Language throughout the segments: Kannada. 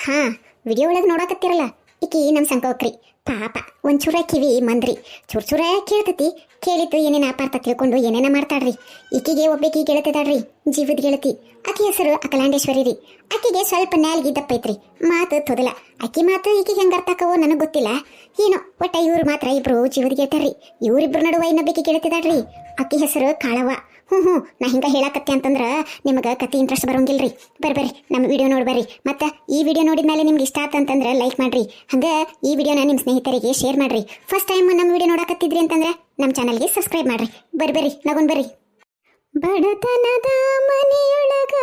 ಹಾ, ವಿಡಿಯೋ ಒಳಗೆ ನೋಡಕತ್ತಿರಲ್ಲ ಈಕಿ ನಮ್ಮ ಸಂಕೋಕ್ರಿ ಪಾಪ ಒಂಚೂರ ಕಿವಿ ಮಂದ್ರಿ ಚೂರ ಕೇಳ್ತತಿ. ಕೇಳಿದ್ದು ಏನೇನ ಅಪಾರ್ಥ ತಿಳ್ಕೊಂಡು ಏನೇನ ಮಾಡ್ತಾಡ್ರಿ. ಈಕಿಗೆ ಒಬ್ಬಕಿ ಗೆಳತಿದಾಳ್ರಿ, ಜೀವದ ಗೆಳತಿ. ಆಕಿ ಹೆಸರು ಅಕಲಾಂಡೇಶ್ವರಿ ರೀ. ಆಕಿಗೆ ಸ್ವಲ್ಪ ನ್ಯಾಲ್ಗಿ ದಪ್ಪೈತ್ರಿ, ಮಾತು ತೊದಲ. ಆಕಿ ಮಾತು ಈಕಿಗೆ ಹೆಂಗ ಅರ್ಥ ಆಕವೋ ನನಗೆ ಗೊತ್ತಿಲ್ಲ. ಏನೋ ಒಟ್ಟ ಇವ್ರು ಮಾತ್ರ ಇಬ್ರು ಜೀವದ ಗೆಳತಾರ್ರಿ. ಇವ್ರಿಬ್ರು ನಡುವ ಇನ್ನೊಬ್ಬಕಿ ಗೆಳತಿದಾಳ್ರಿ, ಆಕಿ ಹೆಸರು ಕಾಳವ್ವ. ಹ್ಞೂ ನಾ ಹಿಂಗ ಹೇಳಕತ್ತೆ ಅಂತಂದ್ರೆ ನಿಮಗೆ ಕತೆ ಇಂಟ್ರೆಸ್ಟ್ ಬರೋಂಗಿಲ್ರಿ. ಬರ್ರಿ ನಮ್ಮ ವಿಡಿಯೋ ನೋಡ್ಬರ್ರಿ. ಮತ್ತು ಈ ವಿಡಿಯೋ ನೋಡಿದ್ಮೇಲೆ ನಿಮ್ಗೆ ಇಷ್ಟ ಆತಂತಂದ್ರೆ ಲೈಕ್ ಮಾಡ್ರಿ. ಹಂಗೆ ಈ ವಿಡಿಯೋನ ನಿಮ್ಮ ಸ್ನೇಹಿತರಿಗೆ ಶೇರ್ ಮಾಡ್ರಿ. ಫಸ್ಟ್ ಟೈಮ್ ನಮ್ಮ ವಿಡಿಯೋ ನೋಡಕತ್ತಿದ್ರಿ ಅಂತಂದ್ರೆ ನಮ್ಮ ಚಾನಲ್ಗೆ ಸಬ್ಸ್ಕ್ರೈಬ್ ಮಾಡ್ರಿ. ಬರ್ರಿ ನಗೊಂಡ್ ಬರ್ರಿ. ಬಡತನದ ಮನೆಯೊಳಗ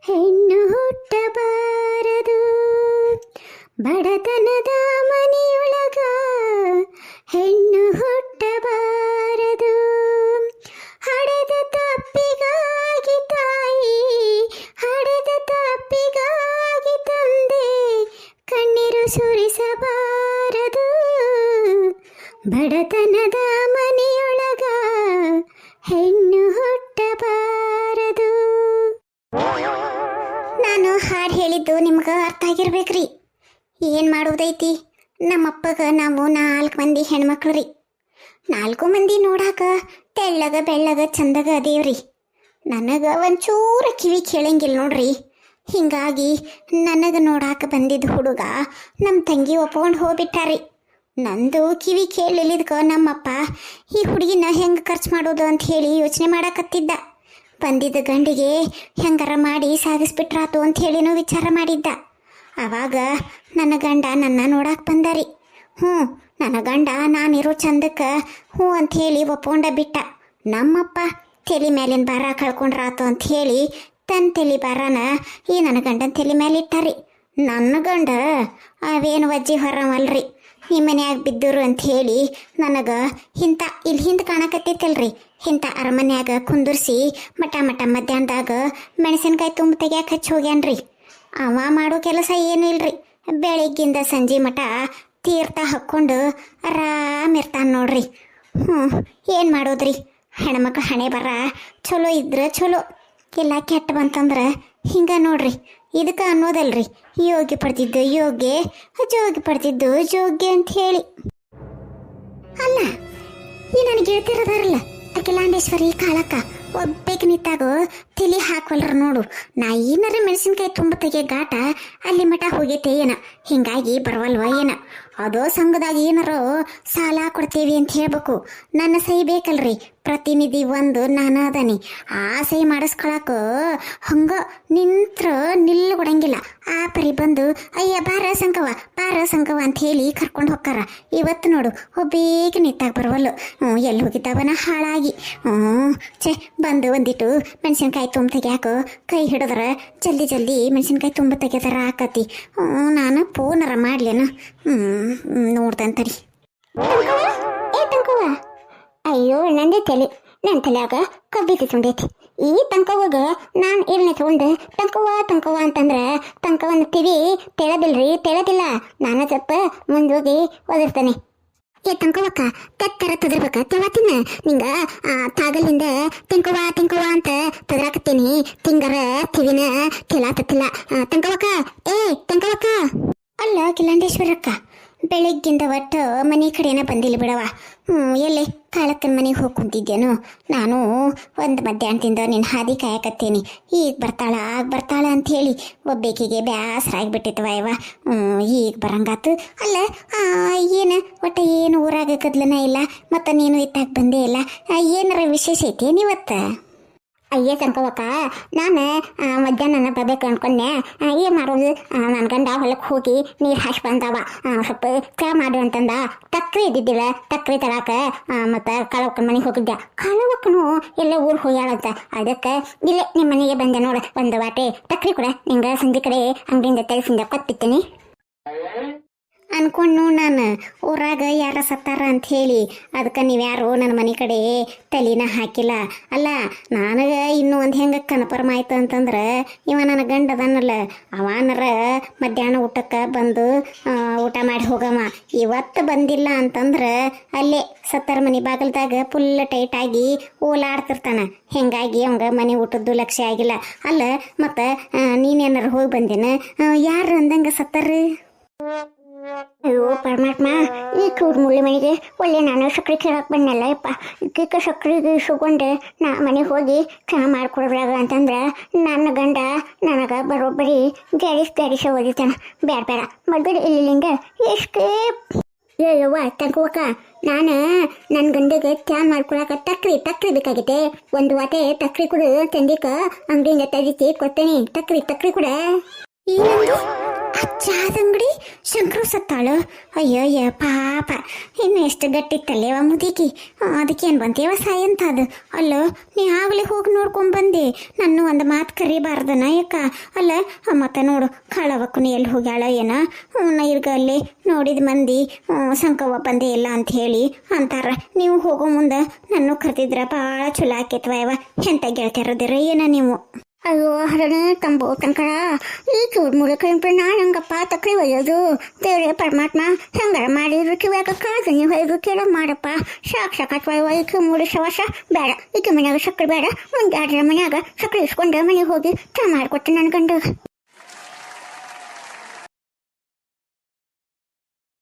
ಹೆಣ್ಣು ಹುಟ್ಟಬಾರದು, ಬಡತನದ ಮನೆಯೊಳಗ ಹೆಣ್ಣು ಹುಟ್ಟಬಾರದು. ಹಡೆದ ತಪ್ಪಿಗಾಗಿ ತಾಯಿ, ಹಡೆದ ತಪ್ಪಿಗಾಗಿ ತಂದೆ, ಕಣ್ಣೀರು ಸುರಿಸಬಾರದು. ಬಡತನದ ಮನೆಯೊಳಗ ಹೆಣ್ಣು ಹುಟ್ಟಬಾರದು. ನಾನು ಹಾಡು ಹೇಳಿದ್ದು ನಿಮ್ಗೆ ಅರ್ಥ ಆಗಿರ್ಬೇಕ್ರಿ. ಏನು ಮಾಡುವುದೈತಿ, ನಮ್ಮಪ್ಪಗ ನಾವು 4 ಮಂದಿ ಹೆಣ್ಮಕ್ಳು ರೀ. 4 ಮಂದಿ ನೋಡಾಕ ತೆಳ್ಳಗ ಬೆಳ್ಳಗ ಚಂದಗ ಅದೇವ್ರಿ. ನನಗೆ ಒಂಚೂರ ಕಿವಿ ಕೇಳಂಗಿಲ್ಲ ನೋಡ್ರಿ. ಹಿಂಗಾಗಿ ನನಗೆ ನೋಡಾಕ ಬಂದಿದ್ದ ಹುಡುಗ ನಮ್ಮ ತಂಗಿ ಒಪ್ಕೊಂಡು ಹೋಗ್ಬಿಟ್ಟಾರಿ. ನಂದು ಕಿವಿ ಕೇಳಲಿದ್ಕ ನಮ್ಮಪ್ಪ ಈ ಹುಡುಗಿನ ಹೆಂಗೆ ಖರ್ಚು ಮಾಡೋದು ಅಂತ ಹೇಳಿ ಯೋಚನೆ ಮಾಡಕತ್ತಿದ್ದ. ಬಂದಿದ್ದ ಗಂಡಿಗೆ ಹೆಂಗಾರ ಮಾಡಿ ಸಾಗಿಸ್ಬಿಟ್ರಾತು ಅಂತ ಹೇಳಿನೂ ವಿಚಾರ ಮಾಡಿದ್ದ. ಆವಾಗ ನನ್ನ ಗಂಡ ನನ್ನ ನೋಡಾಕ ಬಂದಾರಿ. ನನ್ನ ಗಂಡ ನಾನಿರೋ ಚಂದಕ್ಕೆ ಹ್ಞೂ ಅಂಥೇಳಿ ಒಪ್ಕೊಂಡ ಬಿಟ್ಟ. ನಮ್ಮಪ್ಪ ತಲೆ ಮೇಲಿನ ಭಾರ ಕಳ್ಕೊಂಡ್ರಾತು ಅಂತ ಹೇಳಿ ತನ್ನ ತಲೆ ಭಾರನ ಈ ನನ್ನ ಗಂಡನ ತಲೆ ಮೇಲೆ ಇಟ್ಟಾರಿ. ನನ್ನ ಗಂಡ ಅವೇನು ವಜ್ಜಿ ಹೊರವಲ್ರಿ, ಈ ಮನ್ಯಾಗ ಬಿದ್ದರು ಅಂತ ಹೇಳಿ ನನಗೆ ಇಂಥ ಇಲ್ಲಿ ಹಿಂದೆ ಕಾಣಕತ್ತೈತಲ್ರಿ, ಇಂಥ ಅರಮನ್ಯಾಗ ಕುಂದರ್ಸಿ ಮಟ ಮಧ್ಯಾಹ್ನದಾಗ ಮೆಣಸಿನ್ಕಾಯಿ ತುಂಬ ತೆಗ್ಯಾಕೆ ಹಚ್ಚಿ ಹೋಗ್ಯಾನ್ರಿ. ಅವ ಮಾಡೋ ಕೆಲಸ ಏನೂ ಇಲ್ರಿ. ಬೆಳಿಗ್ಗಿಂದ ಸಂಜೆ ಮಠ ತೀರ್ಥ ಹಾಕ್ಕೊಂಡು ಆರಾಮಿರ್ತಾನೆ ನೋಡ್ರಿ. ಏನು ಮಾಡೋದ್ರಿ, ಹೆಣ್ಮಕ್ಳು ಹಣೆ ಬರ ಚಲೋ ಇದ್ರೆ ಚಲೋ, ಇಲ್ಲ ಕೆಟ್ಟ ಬಂತಂದ್ರೆ ಹಿಂಗೆ ನೋಡ್ರಿ. ಇದಕ್ಕೆ ಅನ್ನೋದಲ್ರಿ ಯೋಗ್ಯ ಪಡ್ತಿದ್ದು ಯೋಗ್ಯ, ಜೋಗಿ ಪಡ್ತಿದ್ದು ಜೋಗ್ಯ ಅಂತ ಹೇಳಿ. ಅಲ್ಲ, ಈ ನನಗೆ ಹೇಳ್ತಿರೋದಾರಲ್ಲ ಅಖಿಲಾಂಡೇಶ್ವರಿ ಕಾಳಕ್ಕ ಒಬ್ಬೇಕು ನಿಂತಾಗೋ ತಲೆ ಹಾಕವಲ್ರ ನೋಡು. ನಾ ಏನಾರ ಮೆಣಸಿನ್ಕಾಯಿ ತುಂಬ ತೆಗೆ ಗಾಟ ಅಲ್ಲಿ ಮಠ ಹೋಗೈತೆ ಏನ, ಹಿಂಗಾಗಿ ಬರವಲ್ವ ಏನ. ಅದೋ ಸಂಘದಾಗ ಏನಾರೋ ಸಾಲ ಕೊಡ್ತೇವಿ ಅಂತ ಹೇಳ್ಬೇಕು. ನನ್ನ ಸಹಿ ಬೇಕಲ್ರಿ, ಪ್ರತಿನಿಧಿ ಒಂದು ನಾನು ಅದಾನಿ. ಆ ಸಹಿ ಮಾಡಿಸ್ಕೊಳಕ ಹಂಗ ನಿಂತ್ರ ನಿಲ್ಲಗೊಡಂಗಿಲ್ಲ. ಆ ಪರಿ ಬಂದು ಅಯ್ಯ ಬಾರ ಸಂಕವ ಅಂತ ಹೇಳಿ ಕರ್ಕೊಂಡು ಹೋಗ್ತಾರ. ಇವತ್ತು ನೋಡು ಬೇಗ ನಿಂತಾಗ ಬರವಲ್ಲು. ಎಲ್ಲಿ ಹೋಗಿದ್ದಾವನ ಹಾಳಾಗಿ. ಛೇ, ಬಂದು ಒಂದಿಟ್ಟು ಮೆಣಸಿನ್ಕಾಯಿ ತುಂಬ ತೆಗ್ಯಾಕ ಕೈ ಹಿಡಿದ್ರೆ ಜಲ್ದಿ ಮೆಣಸಿನ್ಕಾಯಿ ತುಂಬ ತೆಗೆದಾರ ಆಕತಿ. ನಾನು ಫೋನರ ಮಾಡ್ಲೇನ ನೋಡ್ದಂತರಿ. ತಂಕವ್ವ, ಅಯ್ಯೋ ನನ್ನ ತಲೆಯಾಗ ಕಬ್ಬಿಸಿ ತುಂಡೈತಿ. ಈ ತಂಕವ್ವಗ ನಾನು ಏನೇ ತಗೊಂಡು ತಂಕವ್ವ ಅಂತಂದ್ರೆ ತಂಕವನ್ನ ತಿವಿ ತೆಳದಿಲ್ಲ. ನಾನು ಸ್ವಲ್ಪ ಮುಂದೋಗಿ ಓದಿರ್ತೇನೆ. ತಂಕವಕ್ಕ ತೆತ್ತರ ತದ್ರಬೇಕ ತೆವತಿನ ನಿಂಗ ತಾಗಲಿಂದ ತೆಂಕವ್ವ ಅಂತ ತದ್ರಾಕತ್ತೀನಿ. ತಿಂಗರ ತಿವಿನ ತೆಲಾತತ್ತಿಲ್ಲ. ತಂಕವಕ್ಕ ಅಲ್ಲ ಕಿಲಾಂಡೇಶ್ವರಕ್ಕ, ಬೆಳಿಗ್ಗಿಂದ ಒಟ್ಟು ಮನೆ ಕಡೆನ ಬಂದಿಲ್ಲ ಬಿಡವ. ಎಲ್ಲಿ ಕಾಳಕ್ಕನ ಮನೆಗೆ ಹೋಗಿ ಕುಂತಿದ್ದೇನು. ನಾನು ಒಂದು ಮಧ್ಯಾಹ್ನದಿಂದ ನಿನ್ನ ಹಾದಿ ಕಾಯಕತ್ತೇನಿ. ಈಗ ಬರ್ತಾಳ ಅಂಥೇಳಿ ಒಬ್ಬೇಕಿಗೆ ಬ್ಯಾಸರ ಆಗಿಬಿಟ್ಟಿತ್ತವ ಇವ. ಈಗ ಬರಂಗಾತು. ಅಲ್ಲ ಏನು ಊರಾಗ ಕದ್ಲನ ಇಲ್ಲ, ಮತ್ತು ನೀನು ಇತ್ತಾಗ ಬಂದೇ ಇಲ್ಲ. ಏನಾರ ವಿಶೇಷ ಐತೇನಿವತ್ತು? ಅಯ್ಯೇ ತಂಕವಕ್ಕ, ನಾನು ಮಧ್ಯಾಹ್ನ ಬರ್ಬೇಕು ಅನ್ಕೊಂಡೆ. ಏನು ಮಾಡೋದು, ನನ್ನ ಗಂಡ ಹೊಲಕ್ಕೆ ಹೋಗಿ ನೀರು ಹಾಕಿ ಬಂದವ. ಸ್ವಲ್ಪ ಚಾ ಮಾಡು ಅಂತಂದ. ತಕ್ರಿ ಇದ್ದಿದ್ದಿಲ್ಲ, ತಕ್ರಿ ತರಾಕ ಮತ್ತು ಕಾಳವಕ್ಕನ ಮನೆಗೆ ಹೋಗಿದ್ದೆ. ಕಾಳವಕ್ಕನು ಎಲ್ಲ ಊರಿಗೆ ಹೋಗ್ಯಾಳಂತ. ಅದಕ್ಕೆ ಇಲ್ಲೇ ನಿಮ್ಮ ಮನೆಗೆ ಬಂದೆ ನೋಡು. ಒಂದು ವಾಟೆ ತಕ್ರಿ ಕೂಡ ನಿಂಗೆ ಸಂಜೆ ಕಡೆ ಅಂಗಡಿಯಿಂದ ತೆಗೆಸಿಂದ ಕೊತ್ತಿತ್ತೀನಿ. ಅನ್ಕೊಂಡು ನಾನು ಊರಾಗ ಯಾರ ಸತ್ತಾರ ಅಂತ ಹೇಳಿ ಅದಕ್ಕೆ ನೀವ್ಯಾರು ನನ್ನ ಮನೆ ಕಡೆ ತಲೆನ ಹಾಕಿಲ್ಲ. ಅಲ್ಲ ನನಗೆ ಇನ್ನೂ ಒಂದು ಹೆಂಗೆ ಕನ್ಫರ್ಮ್ ಆಯ್ತು ಅಂತಂದ್ರೆ ಇವ ನನ್ನ ಗಂಡ ಅದನ್ನಲ್ಲ ಅವನರ ಮಧ್ಯಾಹ್ನ ಊಟಕ್ಕೆ ಬಂದು ಊಟ ಮಾಡಿ ಹೋಗಮ್ಮ. ಇವತ್ತು ಬಂದಿಲ್ಲ ಅಂತಂದ್ರೆ ಅಲ್ಲೇ ಸತ್ತರ ಮನೆ ಬಾಗಿಲ್ದಾಗ ಫುಲ್ ಟೈಟಾಗಿ ಓಲಾಡ್ತಿರ್ತಾನೆ. ಹಿಂಗಾಗಿ ಅವಂಗ ಮನೆ ಊಟದ್ದು ಲಕ್ಷ್ಯ ಆಗಿಲ್ಲ. ಅಲ್ಲ ಮತ್ತು ನೀನೇನಾರು ಹೋಗಿ ಬಂದೇನ? ಯಾರು ಅಂದಂಗೆ ಸತ್ತಾರ? ಅಯ್ಯೋ ಪರಮಾತ್ಮ, ಈ ಕ್ರೂಡ್ ಮುಳ್ಳಿ ಮನೆಗೆ ಒಳ್ಳೆ ನಾನು ಸಕ್ರೆ ಕೇಳಕ್ಕೆ ಬಂದಲ್ಲ ಯಪ್ಪ. ಇದಕ್ಕೆ ಸಕ್ರೆಗೆ ಇಸ್ಕೊಂಡೆ ನಾ ಮನೆಗೆ ಹೋಗಿ ಚಹಾ ಮಾಡ್ಕೊಡ್ರಾಗ ಅಂತಂದ್ರೆ ನನ್ನ ಗಂಡ ನನಗೆ ಬರೋಬ್ಬರಿ ಗ್ಯಾಡಿಸ ಓದಿತಾನ. ಬೇಡ ಬೇಡ ಮದ್ಬೇಡ ಇಲ್ಲಿಂದ ಎಸ್ಕೇಪ್. ಯವ್ವ ತಗೋಕ, ನಾನು ನನ್ನ ಗಂಡಿಗೆ ಚಹಾ ಮಾಡ್ಕೊಳಕ ತಕ್ರಿ ಬೇಕಾಗಿದೆ. ಒಂದು ವಾಟೆ ತಕ್ರಿ ಕೂಡ ತಂದಿಕ ಅಂಗಡಿಯಿಂದ ತೆಗಿಸಿ ಕೊಡ್ತೇನೆ. ತಕ್ರಿ ಕೂಡ. ಏನಂದು? ಚಾದ ಅಂಗಡಿ ಶಂಕರು ಸತ್ತಾಳು? ಅಯ್ಯಯ್ಯ ಪಾಪ, ಇನ್ನು ಎಷ್ಟು ಗಟ್ಟಿತ್ತಲ್ಲೇವ ಮುದುಕಿ. ಅದಕ್ಕೇನು ಬಂತೇವ ಸಾಯಂತ ಅದು? ಅಲ್ಲೋ ನೀ ಆಗಲೇ ಹೋಗಿ ನೋಡ್ಕೊಂಬಂದೆ. ನನ್ನ ಒಂದು ಮಾತು ಕರಿಬಾರ್ದನ ಯಾಕ? ಅಲ್ಲ ಮತ್ತೆ ನೋಡು ಕಾಳವಕ್ಕೂ ಎಲ್ಲಿ ಹೋಗ್ಯಾಳ ಏನ? ಈಗ ಅಲ್ಲಿ ನೋಡಿದ ಮಂದಿ ಸಂಕವ್ವ ಬಂದೇ ಇಲ್ಲ ಅಂತ ಹೇಳಿ ಅಂತಾರ. ನೀವು ಹೋಗೋ ಮುಂದೆ ನನ್ನ ಕರೆದಿದ್ರ ಭಾಳ ಚಲೋ ಆಕೇತ್ವ ಯವ. ಎಂತ ಗೆಳ್ತಿರದಿರ ಏನ ನೀವು? ಅಯ್ಯೋ ಹರಣ ತಂಬೋ ತಂಕರ, ಈ ಚೂಡ್ ಮೂಲಕ ನಾನು ಹಂಗಪ್ಪ ತಕ್ರಿ ಒಯ್ಯೋದು. ದೇವ್ರೇ ಪರಮಾತ್ಮ, ಹೆಂಗಾರ ಮಾಡಿದ್ರು ಕಿವ್ಯಾಗ ಕಾದು ನೀವು ಹೊಯ್ದು ಕೇಳೋ ಮಾಡಪ್ಪ. ಸಾಕ್ಷಾತ್ ಈಕೆ ಮೂರು ಶವಾಸ ಬೇಡ. ಈಕೆ ಮನ್ಯಾಗ ಸಕ್ಕರೆ ಬೇಡ. ಒಂದು 2 ಮನ್ಯಾಗ ಸಕ್ಕರೆ ಇಸ್ಕೊಂಡು ಮನೆಗೆ ಹೋಗಿ ಚಾ ಮಾಡಿಕೊಟ್ಟೆ ನನ್ನ ಗಂಡ.